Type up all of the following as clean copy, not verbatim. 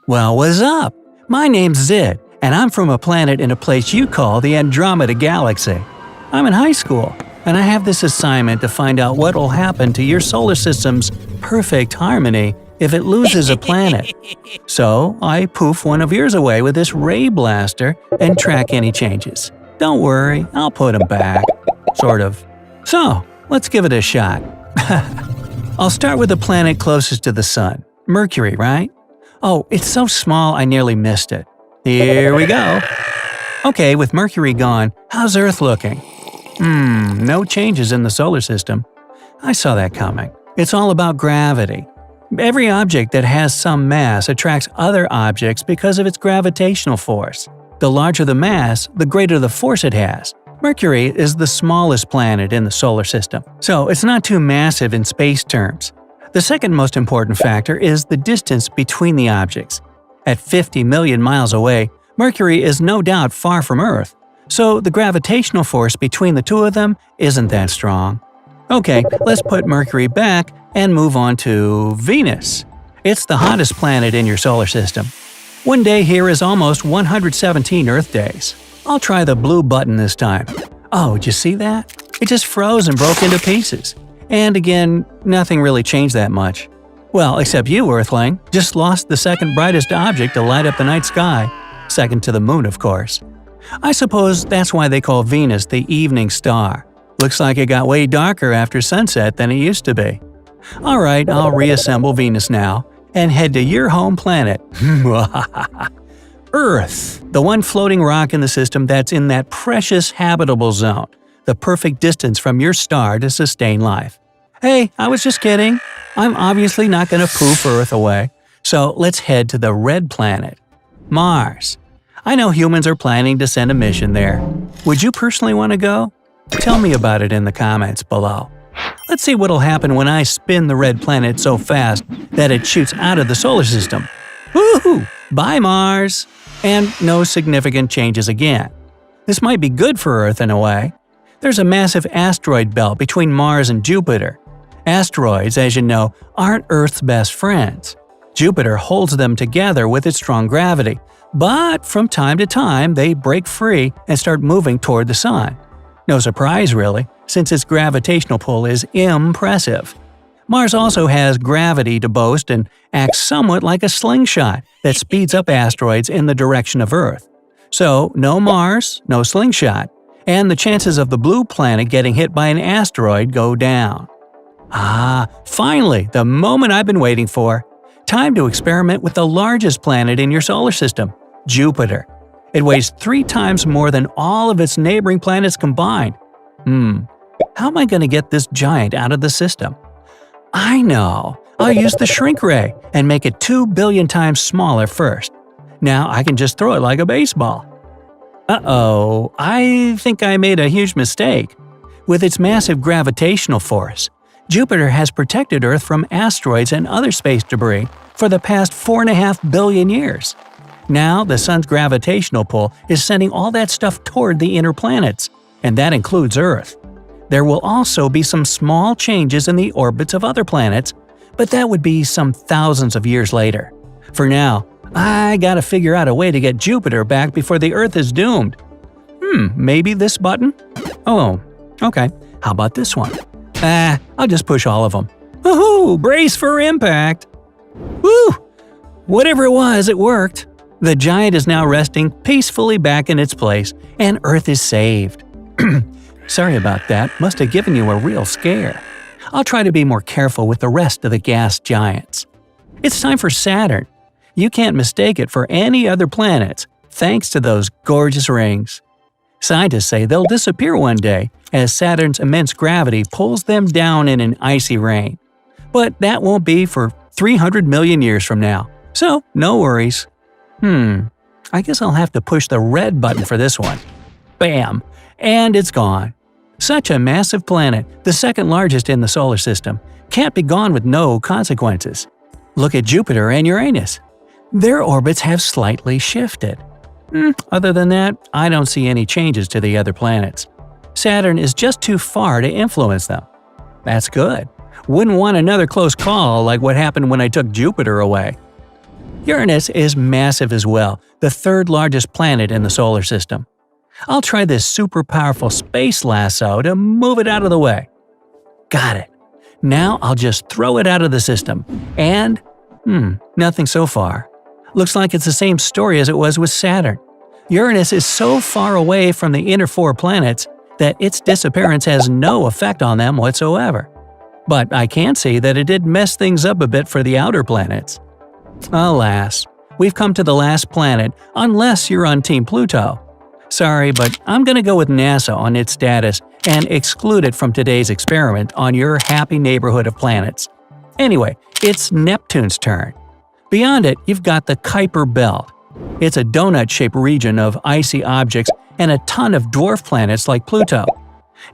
Well, what's up? My name's Zid, and I'm from a planet in a place you call the Andromeda Galaxy. I'm in high school, and I have this assignment to find out what will happen to your solar system's perfect harmony if it loses a planet. So, I poof one of yours away with this ray blaster and track any changes. Don't worry, I'll put them back. Sort of. So, let's give it a shot. I'll start with the planet closest to the Sun. Mercury, right? Oh, it's so small I nearly missed it. Here we go. Okay, with Mercury gone, how's Earth looking? No changes in the solar system. I saw that coming. It's all about gravity. Every object that has some mass attracts other objects because of its gravitational force. The larger the mass, the greater the force it has. Mercury is the smallest planet in the solar system, so it's not too massive in space terms. The second most important factor is the distance between the objects. At 50 million miles away, Mercury is no doubt far from Earth, so the gravitational force between the two of them isn't that strong. Okay, let's put Mercury back and move on to Venus. It's the hottest planet in your solar system. One day here is almost 117 Earth days. I'll try the blue button this time. Oh, did you see that? It just froze and broke into pieces. And again, nothing really changed that much. Well, except you, Earthling, just lost the second brightest object to light up the night sky. Second to the moon, of course. I suppose that's why they call Venus the evening star. Looks like it got way darker after sunset than it used to be. Alright, I'll reassemble Venus now and head to your home planet. Earth, the one floating rock in the system that's in that precious habitable zone, the perfect distance from your star to sustain life. Hey, I was just kidding. I'm obviously not going to poof Earth away. So let's head to the red planet, Mars. I know humans are planning to send a mission there. Would you personally want to go? Tell me about it in the comments below. Let's see what'll happen when I spin the red planet so fast that it shoots out of the solar system. Woohoo! Bye, Mars! And no significant changes again. This might be good for Earth in a way. There's a massive asteroid belt between Mars and Jupiter. Asteroids, as you know, aren't Earth's best friends. Jupiter holds them together with its strong gravity, but from time to time they break free and start moving toward the Sun. No surprise really, since its gravitational pull is impressive. Mars also has gravity to boast and acts somewhat like a slingshot that speeds up asteroids in the direction of Earth. So, no Mars, no slingshot, and the chances of the blue planet getting hit by an asteroid go down. Finally, the moment I've been waiting for. Time to experiment with the largest planet in your solar system, Jupiter. It weighs 3 times more than all of its neighboring planets combined. How am I going to get this giant out of the system? I know! I'll use the shrink ray and make it 2 billion times smaller first. Now I can just throw it like a baseball. Uh-oh, I think I made a huge mistake. With its massive gravitational force, Jupiter has protected Earth from asteroids and other space debris for the past 4.5 billion years. Now the Sun's gravitational pull is sending all that stuff toward the inner planets, and that includes Earth. There will also be some small changes in the orbits of other planets, but that would be some thousands of years later. For now, I gotta figure out a way to get Jupiter back before the Earth is doomed. Maybe this button? Oh, okay. How about this one? I'll just push all of them. Woohoo! Brace for impact! Woo! Whatever it was, it worked. The giant is now resting peacefully back in its place, and Earth is saved. Sorry about that, must have given you a real scare. I'll try to be more careful with the rest of the gas giants. It's time for Saturn. You can't mistake it for any other planets, thanks to those gorgeous rings. Scientists say they'll disappear one day as Saturn's immense gravity pulls them down in an icy rain. But that won't be for 300 million years from now, so no worries. I guess I'll have to push the red button for this one. Bam! And it's gone. Such a massive planet, the second largest in the solar system, can't be gone with no consequences. Look at Jupiter and Uranus. Their orbits have slightly shifted. Other than that, I don't see any changes to the other planets. Saturn is just too far to influence them. That's good. Wouldn't want another close call like what happened when I took Jupiter away. Uranus is massive as well, the third largest planet in the solar system. I'll try this super powerful space lasso to move it out of the way. Got it. Now I'll just throw it out of the system. And, nothing so far. Looks like it's the same story as it was with Saturn. Uranus is so far away from the inner four planets that its disappearance has no effect on them whatsoever. But I can see that it did mess things up a bit for the outer planets. Alas, we've come to the last planet unless you're on Team Pluto. Sorry, but I'm gonna go with NASA on its status and exclude it from today's experiment on your happy neighborhood of planets. Anyway, it's Neptune's turn. Beyond it, you've got the Kuiper Belt. It's a donut-shaped region of icy objects and a ton of dwarf planets like Pluto.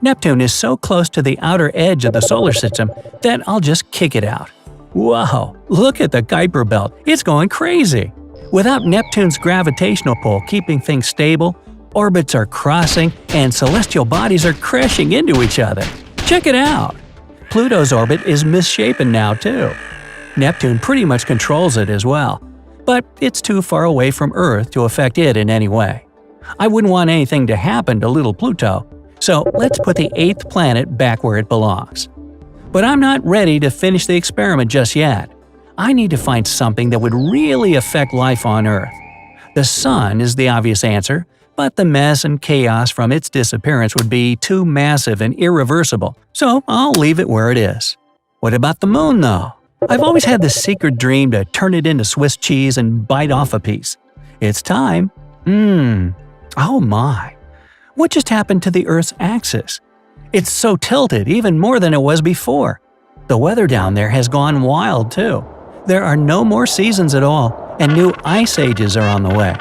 Neptune is so close to the outer edge of the solar system that I'll just kick it out. Whoa, look at the Kuiper Belt, it's going crazy! Without Neptune's gravitational pull keeping things stable, orbits are crossing and celestial bodies are crashing into each other. Check it out! Pluto's orbit is misshapen now too. Neptune pretty much controls it as well, but it's too far away from Earth to affect it in any way. I wouldn't want anything to happen to little Pluto, so let's put the 8th planet back where it belongs. But I'm not ready to finish the experiment just yet. I need to find something that would really affect life on Earth. The Sun is the obvious answer, but the mess and chaos from its disappearance would be too massive and irreversible, so I'll leave it where it is. What about the Moon, though? I've always had this secret dream to turn it into Swiss cheese and bite off a piece. It's time. Oh my. What just happened to the Earth's axis? It's so tilted, even more than it was before. The weather down there has gone wild too. There are no more seasons at all, and new ice ages are on the way.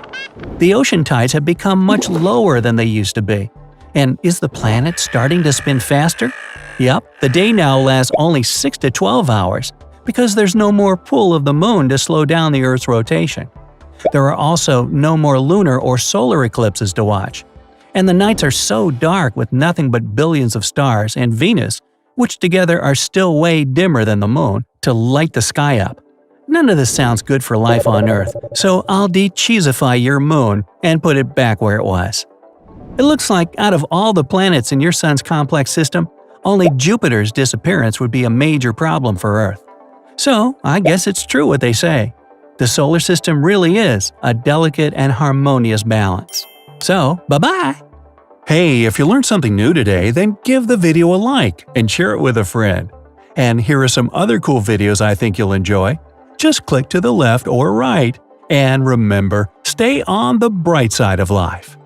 The ocean tides have become much lower than they used to be. And is the planet starting to spin faster? Yep, the day now lasts only 6 to 12 hours, because there's no more pull of the moon to slow down the Earth's rotation. There are also no more lunar or solar eclipses to watch. And the nights are so dark with nothing but billions of stars and Venus, which together are still way dimmer than the moon, to light the sky up. None of this sounds good for life on Earth, so I'll de-cheesify your moon and put it back where it was. It looks like out of all the planets in your sun's complex system, only Jupiter's disappearance would be a major problem for Earth. So, I guess it's true what they say. The solar system really is a delicate and harmonious balance. So, bye-bye! Hey, if you learned something new today, then give the video a like and share it with a friend. And here are some other cool videos I think you'll enjoy. Just click to the left or right. And remember, stay on the bright side of life.